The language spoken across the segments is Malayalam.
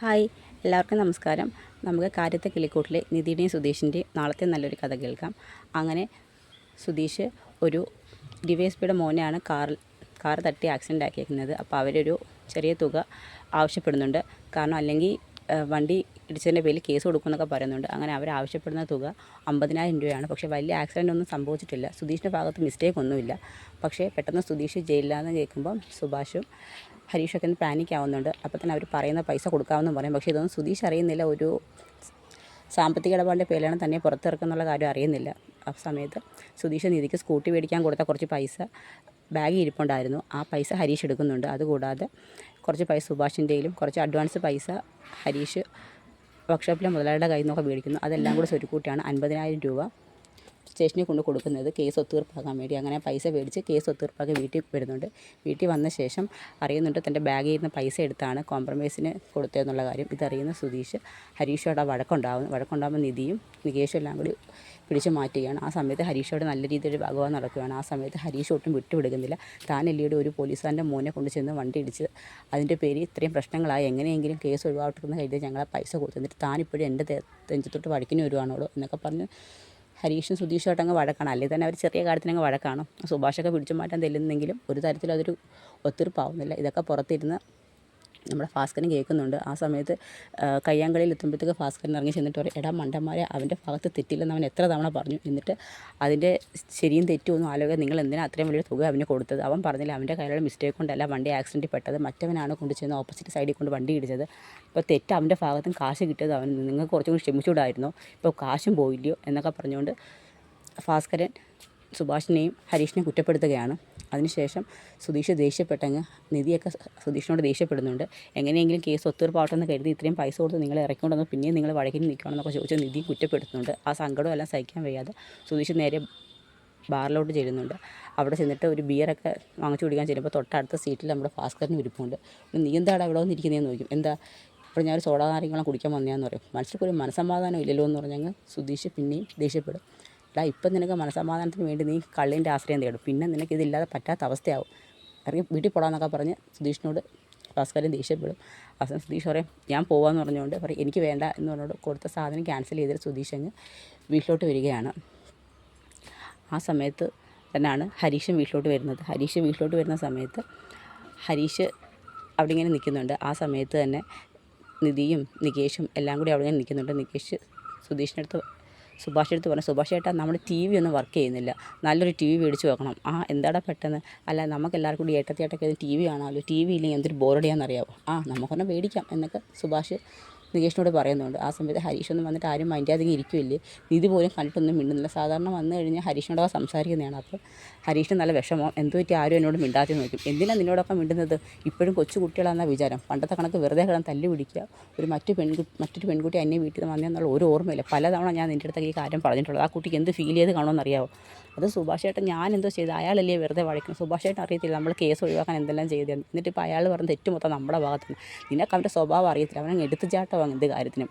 ഹായ്, എല്ലാവർക്കും നമസ്കാരം. നമുക്ക് കാര്യത്തെ കിളിക്കൂട്ടിലെ നിധിയുടെയും സുധീഷിൻ്റെയും നാളത്തെ നല്ലൊരു കഥ കേൾക്കാം. അങ്ങനെ സുധീഷ് ഒരു ഡിവൈഎസ്പിയുടെ മോനെയാണ് കാർ തട്ടി ആക്സിഡൻ്റ് ആക്കിയിരിക്കുന്നത്. അപ്പോൾ അവരൊരു ചെറിയ തുക ആവശ്യപ്പെടുന്നുണ്ട്. കാരണം അല്ലെങ്കിൽ വണ്ടി ഇടിച്ചതിൻ്റെ പേരിൽ കേസ് കൊടുക്കുമെന്നൊക്കെ പറയുന്നുണ്ട്. അങ്ങനെ അവർ ആവശ്യപ്പെടുന്ന തുക 50,000 രൂപയാണ്. പക്ഷേ വലിയ ആക്സിഡൻ്റ് ഒന്നും സംഭവിച്ചിട്ടില്ല. സുധീഷിൻ്റെ ഭാഗത്ത് മിസ്റ്റേക്ക് ഒന്നുമില്ല. പക്ഷേ പെട്ടെന്ന് സുധീഷ് ജയിലിലാണെന്ന് കേൾക്കുമ്പം സുഭാഷും ഹരീഷൊക്കെ ഒന്ന് പാനിക് ആവുന്നുണ്ട്. അപ്പോൾ തന്നെ അവർ പറയുന്ന പൈസ കൊടുക്കാമെന്നും പറയും. പക്ഷേ ഇതൊന്നും സുധീഷ് അറിയുന്നില്ല. ഒരു സാമ്പത്തിക ഇടപാടിൻ്റെ പേരിലാണ് തന്നെ പുറത്തിറക്കുന്നുള്ള കാര്യം അറിയുന്നില്ല. ആ സമയത്ത് സുധീഷ് നിധിക്ക് സ്കൂട്ടി മേടിക്കാൻ കൊടുത്ത കുറച്ച് പൈസ ബാഗിൽ ഇരിപ്പുണ്ടായിരുന്നു. ആ പൈസ ഹരീഷ് എടുക്കുന്നുണ്ട്. അതുകൂടാതെ കുറച്ച് പൈസ സുഭാഷിൻ്റെയിലും കുറച്ച് അഡ്വാൻസ് പൈസ ഹരീഷ് വർക്ക്ഷോപ്പിലെ മുതലാളിയുടെ കയ്യിൽ നിന്നൊക്കെ മേടിക്കുന്നു. അതെല്ലാം കൂടി സ്വരുക്കൂട്ടിയാണ് 50,000 രൂപ സ്റ്റേഷനിൽ കൊണ്ട് കൊടുക്കുന്നത്, കേസ് ഒത്തുതീർപ്പാക്കാൻ വേണ്ടി. അങ്ങനെ പൈസ മേടിച്ച് കേസ് ഒത്തുതീർപ്പാക്കി വീട്ടിൽ വരുന്നുണ്ട്. വീട്ടിൽ വന്ന ശേഷം അറിയുന്നുണ്ട് തൻ്റെ ബാഗിൽ ഇരുന്ന് പൈസ എടുത്താണ് കോംപ്രമൈസിന് കൊടുത്തതെന്നുള്ള കാര്യം. ഇതറിയുന്ന സുധീഷ് ഹരീഷോട് വഴക്കുണ്ടാകുമ്പോൾ നിധിയും നികേഷും എല്ലാം കൂടി പിടിച്ചു മാറ്റുകയാണ്. ആ സമയത്ത് ഹരീഷോട് നല്ല രീതിയിൽ ഭഗവാൻ നടക്കുകയാണ്. ആ സമയത്ത് ഹരീഷ് ഒട്ടും വിട്ടുവിടുക്കുന്നില്ല. താൻ എല്ലിയുടെ ഒരു പോലീസുകാരൻ്റെ മോനെ കൊണ്ട് ചെന്ന് വണ്ടി ഇടിച്ച് അതിൻ്റെ പേരിൽ ഇത്രയും പ്രശ്നങ്ങളായി, എങ്ങനെയെങ്കിലും കേസ് ഒഴിവാക്കണമെന്ന് കരുതി ഞങ്ങളെ പൈസ കൊടുത്തു, എന്നിട്ട് താനിപ്പോഴും എൻ്റെ നെഞ്ചത്തോട്ട് വഴക്കിന് വരുവാണോടോ എന്നൊക്കെ പറഞ്ഞ് ഹരീഷും സുധീഷുമായിട്ടങ്ങ് വഴക്കാണ്. അല്ലെങ്കിൽ തന്നെ അവർ ചെറിയ കാര്യത്തിനങ്ങ് വഴക്കാണ്. സുഭാഷൊക്കെ പിടിച്ചു മാറ്റാൻ തെല്ലുന്നെങ്കിലും ഒരു തരത്തിലും അതൊരു ഒത്തീർപ്പാവുന്നില്ല. ഇതൊക്കെ പുറത്തിരുന്ന് നമ്മുടെ ഭാസ്കരൻ കേൾക്കുന്നുണ്ട്. ആ സമയത്ത് കയ്യാങ്കളിയിൽ എത്തുമ്പോഴത്തേക്ക് ഭാസ്കരൻ ഇറങ്ങി ചെന്നിട്ട് പറയും, എടാ മണ്ടന്മാരെ, അവൻ്റെ ഭാഗത്ത് തെറ്റില്ലെന്ന് അവൻ എത്ര തവണ പറഞ്ഞു, എന്നിട്ട് അതിൻ്റെ ശരിയും തെറ്റും ഒന്നും ആലോചിക്കാൻ നിങ്ങൾ എന്തിനാണ് അത്രയും വലിയ തുക അവന് കൊടുത്തത്? അവൻ പറഞ്ഞില്ല അവൻ്റെ കയ്യിലുള്ള മിസ്റ്റേക്ക് കൊണ്ടല്ല വണ്ടി ആക്സിഡൻറ്റിൽ പെട്ടത്, മറ്റവനാണ് കൊണ്ട് ചെന്ന് ഓപ്പോസിറ്റ് സൈഡിൽ കൊണ്ട് വണ്ടി ഇടിച്ചത്. ഇപ്പോൾ തെറ്റ് അവൻ്റെ ഭാഗത്തും കാശ് കിട്ടിയത് അവൻ, നിങ്ങൾക്ക് കുറച്ചും കൂടി ക്ഷമിച്ചുകൂടായിരുന്നോ? ഇപ്പോൾ കാശും പോയില്ലയോ എന്നൊക്കെ പറഞ്ഞുകൊണ്ട് ഭാസ്കരൻ സുഭാഷിനെയും ഹരീഷിനെയും കുറ്റപ്പെടുത്തുകയാണ്. അതിനുശേഷം സുധീഷ് ദേഷ്യപ്പെട്ടങ്ങ് നിധിയൊക്കെ സുധീഷിനോട് ദേഷ്യപ്പെടുന്നുണ്ട്. എങ്ങനെയെങ്കിലും കേസ് ഒത്തീർപ്പാവട്ടെന്ന് കരുതി ഇത്രയും പൈസ കൊടുത്ത് നിങ്ങളെ ഇറക്കിക്കൊണ്ടെന്ന് പിന്നെയും നിങ്ങൾ വഴക്കിന് നിൽക്കുകയാണെന്നൊക്കെ ചോദിച്ച് നിധി കുറ്റപ്പെടുത്തുന്നുണ്ട്. ആ സങ്കടം എല്ലാം സഹിക്കാൻ വയ്യാതെ സുധീഷ് നേരെ ബാറിലോട്ട് ചെല്ലുന്നുണ്ട്. അവിടെ ചെന്നിട്ട് ഒരു ബിയറൊക്കെ വാങ്ങിച്ചു കുടിക്കാൻ ചെല്ലുമ്പോൾ തൊട്ടടുത്ത സീറ്റിൽ നമ്മുടെ ഭാസ്കരന് ഇരിപ്പുണ്ട്. നീ എന്താടാ ഇവിടെ വന്നിരിക്കുന്നതെന്ന് ചോദിക്കും. എന്താ, അപ്പോൾ ഞാനൊരു സോഡ നാരങ്ങളും കുടിക്കാൻ വന്നതാന്ന് പറയും. മനസ്സിലൊരു മനസ്സമാധാനം ഇല്ലല്ലോ എന്ന് പറഞ്ഞങ്ങ് സുധീഷ് പിന്നെയും ദേഷ്യപ്പെടും. എടാ, ഇപ്പം നിനക്ക് മനസ്സമാധാനത്തിന് വേണ്ടി നീ കള്ളിൻ്റെ ആശ്രയം തേടും, പിന്നെ നിനക്ക് ഇതില്ലാതെ പറ്റാത്ത അവസ്ഥയാവും, ഇറങ്ങി വീട്ടിൽ പോടാന്നൊക്കെ പറഞ്ഞ് സുധീഷിനോട് ഭാസ്കരൻ ദേഷ്യപ്പെടും. അവസാനം സുധീഷ് പറയും ഞാൻ പോകാമെന്ന് പറഞ്ഞുകൊണ്ട് പറയും എനിക്ക് വേണ്ട എന്ന് പറഞ്ഞുകൊണ്ട് കൊടുത്ത സാധനം ക്യാൻസൽ ചെയ്തിട്ട് സുധീഷ് അങ്ങ് വീട്ടിലോട്ട് വരികയാണ്. ആ സമയത്ത് തന്നെയാണ് ഹരീഷും വീട്ടിലോട്ട് വരുന്നത്. ഹരീഷ് വീട്ടിലോട്ട് വരുന്ന സമയത്ത് ഹരീഷ് അവിടെ ഇങ്ങനെ നിൽക്കുന്നുണ്ട്. ആ സമയത്ത് തന്നെ നിധിയും നികേഷും എല്ലാം കൂടി അവിടെ ഇങ്ങനെ നിൽക്കുന്നുണ്ട്. നികേഷ് സുഭാഷിൻ്റെ അടുത്ത് പറഞ്ഞു, സുഭാഷ് ചേട്ടാ നമ്മുടെ ടി വി ഒന്നും വർക്ക് ചെയ്യുന്നില്ല, നല്ലൊരു ടി വി മേടിച്ച് വെക്കണം. ആ എന്താടാ പെട്ടെന്ന്? അല്ല നമുക്ക് എല്ലാവർക്കും കൂടി ഏട്ടത്തിയായിട്ടൊക്കെ ടി വി കാണാമല്ലോ, ടി വി ഇല്ലെങ്കിൽ എന്തൊരു ബോറടിയാണെന്നറിയാമോ? നമുക്കൊന്ന് മേടിക്കാം എന്നൊക്കെ സുഭാഷ് നികേഷിനോട് പറയുന്നുണ്ട്. ആ സമയത്ത് ഹരീഷൊന്നും വന്നിട്ട് ആരും മൈൻഡാതെ ഇരിക്കുമില്ലേ, നിധി പോലും കണ്ടിട്ടൊന്നും മിണ്ടുന്നില്ല. സാധാരണ വന്നു കഴിഞ്ഞാൽ ഹരീഷിനോടൊക്കെ സംസാരിക്കുന്നതാണ്. അപ്പോൾ ഹരീഷിന് നല്ല വിഷമം, എന്ത് പറ്റി ആരും എന്നോട് മിണ്ടാതെ നോക്കും, എന്തിനാണ് നിന്നോടൊക്കെ മിണ്ടുന്നത്, ഇപ്പോഴും കൊച്ചു കുട്ടികളാണെന്ന വിചാരം, പണ്ടത്തെ കണക്ക് വെറുതെ കിടന്ന് തല്ലി പിടിക്കുക, ഒരു മറ്റൊരു പെൺകുട്ടി അന്യ വീട്ടിൽ നിന്ന് വന്നതെന്നുള്ള ഒരു ഓർമ്മയില്ല. പലതവണ ഞാൻ നിൻ്റെ അടുത്തൊക്കെ ഈ കാര്യം പറഞ്ഞിട്ടുള്ളത്. ആ കുട്ടിക്ക് എന്ത് ഫീൽ ചെയ്ത് കാണുമെന്നറിയാമോ? അത് സുഭാഷ് ചേട്ടൻ ഞാൻ എന്തോ ചെയ്ത്, അയാളല്ലേ വെറുതെ വഴക്കണം. സുഭാഷ് ചേട്ടൻ അറിയത്തില്ല നമ്മൾ കേസ് ഒഴിവാക്കാൻ എന്തെല്ലാം ചെയ്തതെന്ന്. എന്നിട്ട് ഇപ്പോൾ അയാൾ പറഞ്ഞ തെറ്റ് മൊത്തം നമ്മുടെ ഭാഗത്താണ്. നിനക്ക് അവൻ്റെ സ്വഭാവം അറിയത്തില്ല, അവനങ്ങ് എടുത്തുചാട്ടമാണ് എന്ത് കാര്യത്തിനും.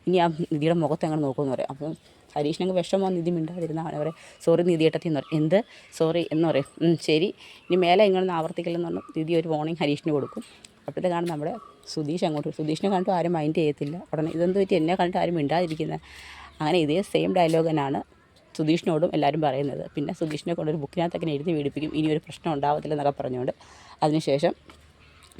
ഇനി ആ നിധിയുടെ മുഖത്ത് അങ്ങനെ നോക്കുമെന്ന് പറയും. അപ്പോൾ ഹരീഷിനങ്ങ് വിഷമോ, നിധി മിണ്ടാതിരുന്ന അവരെ സോറി നിധി ഏട്ടത്തി എന്ന് പറയും. എന്ത് സോറി എന്ന് പറയും. ശരി, ഇനി മേലെ ഇങ്ങനൊന്നും ആവർത്തിക്കില്ലെന്ന് പറഞ്ഞു നിധി ഒരു വാർണിംഗ് ഹരീഷിന് കൊടുക്കും. അപ്പോഴത്തെ കാണും നമ്മുടെ സുധീഷിനെ കണ്ടിട്ട് ആരും മൈൻഡ് ചെയ്യത്തില്ല. ഉടനെ ഇതെന്ത് പറ്റി എന്നെ കണ്ടിട്ട് ആരും മിണ്ടാതിരിക്കുന്നത്. അങ്ങനെ ഇതേ സെയിം ഡയലോഗ് തന്നെയാണ് സുധീഷിനോടും എല്ലാവരും പറയുന്നത്. പിന്നെ സുധീഷിനെ കൊണ്ടൊരു ബുക്കിനകത്തൊക്കെ എഴുതി മേടിപ്പിക്കും, ഇനിയൊരു പ്രശ്നം ഉണ്ടാവത്തില്ലെന്നൊക്കെ പറഞ്ഞുകൊണ്ട്. അതിനുശേഷം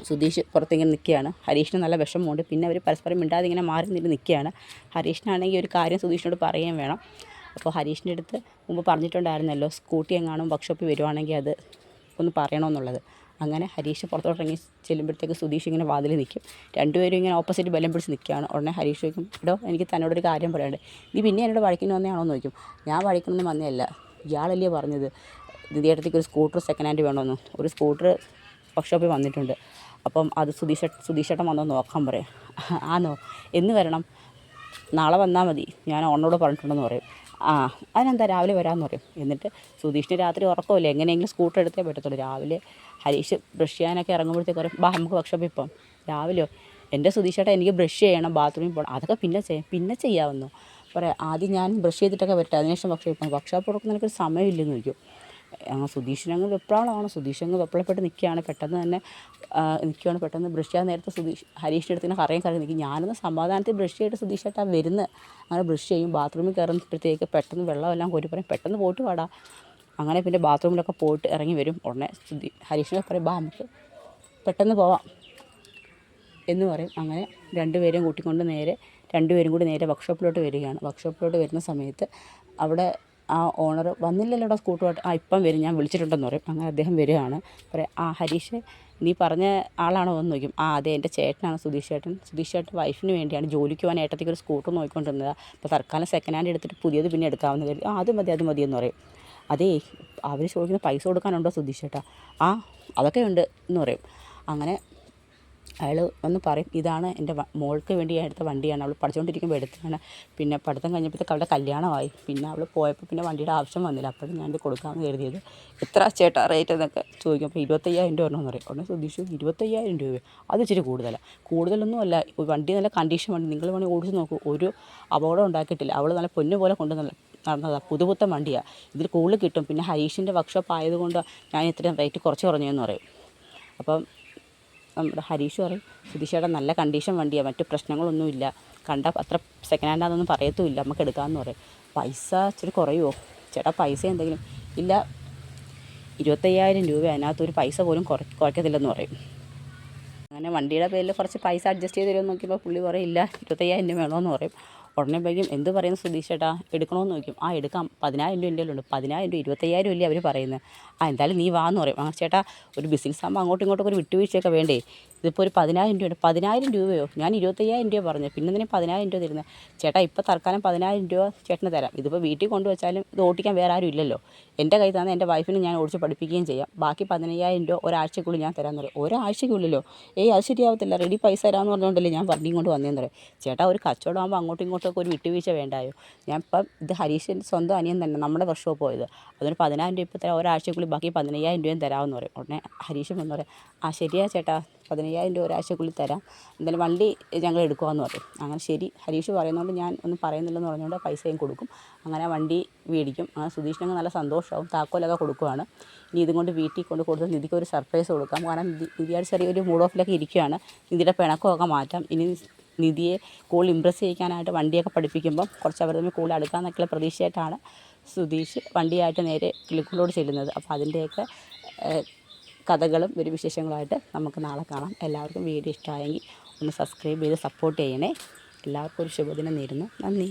സുധീഷ് പുറത്തിങ്ങനെ നിൽക്കുകയാണ്. ഹരീഷിന് നല്ല വിഷമമുണ്ട്. പിന്നെ അവർ പരസ്പരം മിണ്ടാതെ ഇങ്ങനെ മാറി നിന്ന് നിൽക്കുകയാണ്. ഹരീഷിനാണെങ്കിൽ ഒരു കാര്യം സുധീഷിനോട് പറയുകയും വേണം. അപ്പോൾ ഹരീഷിൻ്റെ അടുത്ത് മുമ്പ് പറഞ്ഞിട്ടുണ്ടായിരുന്നല്ലോ, സ്കൂട്ടി എങ്ങാനും വർക്ക്ഷോപ്പിൽ വരുവാണെങ്കിൽ അത് ഒന്ന് പറയണമെന്നുള്ളത്. അങ്ങനെ ഹരീഷ് പുറത്തോട്ട് ഇറങ്ങി ചെല്ലുമ്പോഴത്തേക്ക് സുധീഷ് ഇങ്ങനെ വാതിൽ നിൽക്കും. രണ്ടുപേരും ഇങ്ങനെ ഓപ്പോസിറ്റ് ബലം പിടിച്ച് നിൽക്കുകയാണ്. ഉടനെ ഹരീഷ് ചോദിക്കും, എടോ എനിക്ക് തന്നോടൊരു കാര്യം പറയാണ്ട്, നീ പിന്നെ എന്നോട് വഴക്കിന് വന്നതാണോ എന്ന് ചോദിക്കും. ഞാൻ വഴക്കിനൊന്നും വന്നതല്ല, ഇയാളല്ലേ പറഞ്ഞത് നിധിയേട്ടത്തേക്ക് ഒരു സ്കൂട്ടർ സെക്കൻഡ് ഹാൻഡ് വേണമെന്ന്. ഒരു സ്കൂട്ടർ വർക്ക്ഷോപ്പിൽ വന്നിട്ടുണ്ട്, അപ്പം അത് സുധീഷേട്ടൻ വന്നോ നോക്കാൻ പറയാം. ആണോ, എന്ന് വരണം? നാളെ വന്നാൽ മതി, ഞാൻ ഓണോട് പറഞ്ഞിട്ടുണ്ടെന്ന് പറയും. അതിനെന്താ രാവിലെ വരാമെന്ന് പറയും. എന്നിട്ട് സുധീഷിന് രാത്രി ഉറക്കമില്ല, എങ്ങനെയെങ്കിലും സ്കൂട്ടർ എടുത്തേ പറ്റത്തുള്ളൂ. രാവിലെ ഹരീഷ് ബ്രഷ് ചെയ്യാനൊക്കെ ഇറങ്ങുമ്പോഴത്തേക്ക് പറയും, നമുക്ക് വർക്ക്ഷോപ്പിൽ ഇപ്പം രാവിലെയോ? എൻ്റെ സുധീഷേട്ടൻ എനിക്ക് ബ്രഷ് ചെയ്യണം, ബാത്റൂമിൽ പോകണം, അതൊക്കെ പിന്നെ ചെയ്യാമെന്നോ പറയാം. ആദ്യം ഞാൻ ബ്രഷ് ചെയ്തിട്ടൊക്കെ വരട്ടെ, അതിനുശേഷം വർക്ക്ഷോപ്പ് തുറക്കുന്ന എനിക്കൊരു സമയമില്ലെന്ന് ചോദിക്കും. സുധീഷിനങ്ങ് വെപ്രാളമാണ്. സുധീഷങ്ങ് വെപ്രളപ്പെട്ട് നിൽക്കുകയാണ്. പെട്ടെന്ന് തന്നെ പെട്ടെന്ന് ബ്രഷ് ചെയ്യാൻ നേരത്തെ ഹരീഷിൻ്റെ അടുത്ത് കറയും നിൽക്കും. ഞാനൊന്ന് സമാധാനത്തിൽ ബ്രഷ് ചെയ്തിട്ട് സുധീഷേട്ടാ വരുന്നത്. അങ്ങനെ ബ്രഷ് ചെയ്യും. ബാത്റൂമിൽ കയറുമ്പോഴത്തേക്ക് പെട്ടെന്ന് വെള്ളമെല്ലാം കോരി പറയും, പെട്ടെന്ന് പോയിട്ട് പാടാ. അങ്ങനെ പിന്നെ ബാത്റൂമിലൊക്കെ പോയിട്ട് ഇറങ്ങി വരും. ഉടനെ ഹരീഷിനൊക്കെ പറയും, ബാ നമുക്ക് പെട്ടെന്ന് പോവാം എന്ന് പറയും. അങ്ങനെ രണ്ടുപേരും കൂടി നേരെ വർക്ക്ഷോപ്പിലോട്ട് വരികയാണ്. വർക്ക്ഷോപ്പിലോട്ട് വരുന്ന സമയത്ത് അവിടെ ആ ഓണർ വന്നില്ലല്ലോടാ സ്കൂട്ടറുമായിട്ട്, ഇപ്പം വരും, ഞാൻ വിളിച്ചിട്ടുണ്ടെന്ന് പറയും. അങ്ങനെ അദ്ദേഹം വരികയാണ്. പറയും, ഹരീഷ് നീ പറഞ്ഞ ആളാണോ എന്ന് ചോദിക്കും. അതെ, എൻ്റെ ചേട്ടനാണ് സുധീഷ് ചേട്ടൻ വൈഫിന് വേണ്ടിയാണ് ജോലിക്ക് പോകാൻ ഏട്ടത്തേക്ക് ഒരു സ്കൂട്ടർ നോക്കിക്കൊണ്ടിരുന്നത്. അപ്പോൾ തൽക്കാലം സെക്കൻഡ് ഹാൻഡ് എടുത്തിട്ട് പുതിയത് പിന്നെ എടുക്കാമെന്ന് കരുതി. അത് മതി എന്ന് പറയും. അതേ, അവർ ചോദിക്കുന്ന പൈസ കൊടുക്കാനുണ്ടോ സുധീഷ് ചേട്ടാ? അതൊക്കെ ഉണ്ട് എന്ന് പറയും. അങ്ങനെ അയാൾ വന്ന് പറയും, ഇതാണ് എൻ്റെ മോൾക്ക് വേണ്ടി ഞാൻ എടുത്ത വണ്ടിയാണ്, അവൾ പഠിച്ചുകൊണ്ടിരിക്കുമ്പോൾ എടുത്തതാണ്. പിന്നെ പഠിത്തം കഴിഞ്ഞപ്പോഴത്തേക്ക് അവളുടെ കല്യാണമായി. പിന്നെ അവൾ പോയപ്പോൾ പിന്നെ വണ്ടിയുടെ ആവശ്യം വന്നില്ല. അപ്പോഴും ഞാനിത് കൊടുക്കാമെന്ന് കരുതിയത്. എത്ര ചേട്ടാ റേറ്റ് എന്നൊക്കെ ചോദിക്കുമ്പോൾ 25,000 രൂപ എന്ന് പറയും. ഉടനെ ശ്രദ്ധിച്ചു, 25,000 രൂപ അത് ഇച്ചിരി കൂടുതലൊന്നും അല്ല. വണ്ടി നല്ല കണ്ടീഷൻ വണ്ടി, നിങ്ങൾ വേണമെങ്കിൽ ഓടിച്ച് നോക്കൂ, ഒരു അപകടം ഉണ്ടാക്കിയിട്ടില്ല. അവൾ നല്ല പൊന്നു പോലെ നടന്നതാണ്. പുതുപുത്തൻ വണ്ടിയാണ്. ഇതിൽ കൂടുതൽ കിട്ടും. പിന്നെ ഹരീഷിൻ്റെ വർക്ക്ഷോപ്പ് ആയതുകൊണ്ട് ഞാൻ ഇത്രയും റേറ്റ് കുറച്ച് കുറഞ്ഞതെന്ന് പറയും. അപ്പം നമ്മുടെ ഹരീഷ് പറയും, സുധീഷേട്ടൻ നല്ല കണ്ടീഷൻ വണ്ടിയാണ്, മറ്റു പ്രശ്നങ്ങളൊന്നുമില്ല, കണ്ട അത്ര സെക്കൻഡ് ഹാൻഡാണെന്നൊന്നും പറയത്തുമില്ല, നമുക്ക് എടുക്കാമെന്ന് പറയും. പൈസ ഇച്ചിരി കുറയുമോ ചേട്ടാ? പൈസ എന്തെങ്കിലും ഇല്ല, 25,000 രൂപ, അതിനകത്തൊരു പൈസ പോലും കുറയ്ക്കത്തില്ലെന്ന് പറയും. അങ്ങനെ വണ്ടിയുടെ പേരിൽ കുറച്ച് പൈസ അഡ്ജസ്റ്റ് ചെയ്ത് തരുമെന്ന് നോക്കിയപ്പോൾ പുള്ളി പറയും, ഇല്ല 25,000 രൂപ വേണമെന്ന് പറയും. ഉടനെ പോയി എന്ത് പറയുന്നു സുധീഷ് ചേട്ടാ, എടുക്കണമെന്ന് ചോദിക്കും. എടുക്കാം, 10,000 രൂപ എൻ്റെ ഉണ്ട്. 10,000 രൂപ 25,000 അല്ലേ അവർ പറയുന്നത്. എന്തായാലും നീ വാന്ന് പറയും. ചേട്ടാ, ഒരു ബിസിനസ് ആകുമ്പോൾ അങ്ങോട്ടും ഇങ്ങോട്ടും ഒരു വിട്ടുവീഴ്ചയൊക്കെ വേണ്ടേ? ഇതിപ്പോൾ ഒരു 10,000 രൂപയുണ്ട്. 10,000 രൂപയോ? ഞാൻ 25,000 രൂപ പറഞ്ഞു. പിന്നെ എന്തിനാ 10,000 രൂപ തരുന്നത്? ചേട്ടാ, ഇപ്പോൾ തൽക്കാലം 10,000 രൂപ ചേട്ടന് തരാം. ഇതിപ്പോൾ വീട്ടിൽ കൊണ്ടുവച്ചാലും ഇത് ഓടിക്കാൻ വേറെ ആരും ഇല്ലല്ലോ. എൻ്റെ കയ്യിൽ തന്നെ എൻ്റെ വൈഫിനെ ഞാൻ ഓടിച്ച് പഠിപ്പിക്കുകയും ചെയ്യാം. ബാക്കി 15,000 രൂപ ഒരാഴ്ചക്കുള്ളിൽ ഞാൻ തരാമെന്ന് പറയും. ഒരാഴ്ചക്കുള്ളിലോ? അത് ശരിയാവത്തില്ല, റെഡി പൈസ തരാമെന്ന് പറഞ്ഞുകൊണ്ടല്ലേ ഞാൻ വണ്ടിയും കൊണ്ട് വന്നതെന്ന് പറയും. ചേട്ടാ, ഒരു കച്ചവടം ആകുമ്പോൾ അങ്ങോട്ടും ഇങ്ങോട്ടൊക്കെ ഒരു വിട്ടുവീഴ്ച വേണ്ടായോ? ഞാൻ ഇപ്പം ഇത് ഹരീഷിൻ്റെ സ്വന്തം അനിയൻ തന്നെ, നമ്മുടെ വർക്ക്ഷോപ്പ് പോയത്. അതൊരു 10,000 രൂപ ഇപ്പോൾ തരാം, ഒരാഴ്ചക്കുള്ളിൽ ബാക്കി 15,000 രൂപയും തരാമെന്ന് പറയും. ഉടനെ ഹരീഷും എന്ന് പറയും, ശരിയാ ചേട്ടാ, 15,000 രൂപ ഒരാഴ്ചക്കുള്ളിൽ തരാം, എന്തായാലും വണ്ടി ഞങ്ങൾ എടുക്കുവാന്ന് പറയും. അങ്ങനെ ശരി, ഹരീഷ് പറയുന്നതുകൊണ്ട് ഞാൻ ഒന്നും പറയുന്നില്ലെന്ന് പറഞ്ഞുകൊണ്ട് പൈസയും കൊടുക്കും. അങ്ങനെ വണ്ടി മേടിക്കും. അങ്ങനെ സുധീഷിനങ്ങ് നല്ല സന്തോഷമാവും. താക്കോലൊക്കെ കൊടുക്കുവാണ്. ഇനി ഇതും കൊണ്ട് വീട്ടിൽ കൊടുത്ത് നിധിക്ക് ഒരു സർപ്രൈസ് കൊടുക്കാം. കാരണം നിധിയുടെ ചെറിയൊരു മൂഡ് ഓഫിലൊക്കെ ഇരിക്കുകയാണ്. നിധിയുടെ പിണക്കമൊക്കെ മാറ്റാം. ഇനി നിധിയെ കൂടുതൽ ഇമ്പ്രസ് ചെയ്യിക്കാനായിട്ട് വണ്ടിയൊക്കെ പഠിപ്പിക്കുമ്പം കുറച്ച് അവർ തമ്മിൽ കൂടുതൽ അടുക്കാമെന്നൊക്കെയുള്ള പ്രതീക്ഷയായിട്ടാണ് സുധീഷ് വണ്ടിയായിട്ട് നേരെ കിളിക്കൂട്ടിലോട്ട് ചെല്ലുന്നത്. അപ്പോൾ അതിൻ്റെയൊക്കെ കഥകളും ഒരു വിശേഷങ്ങളുമായിട്ട് നമുക്ക് നാളെ കാണാം. എല്ലാവർക്കും വീഡിയോ ഇഷ്ടമായെങ്കിൽ ഒന്ന് സബ്സ്ക്രൈബ് ചെയ്ത് സപ്പോർട്ട് ചെയ്യണേ. എല്ലാവർക്കും ഒരു ശുഭദിനം നേരുന്നു. നന്ദി.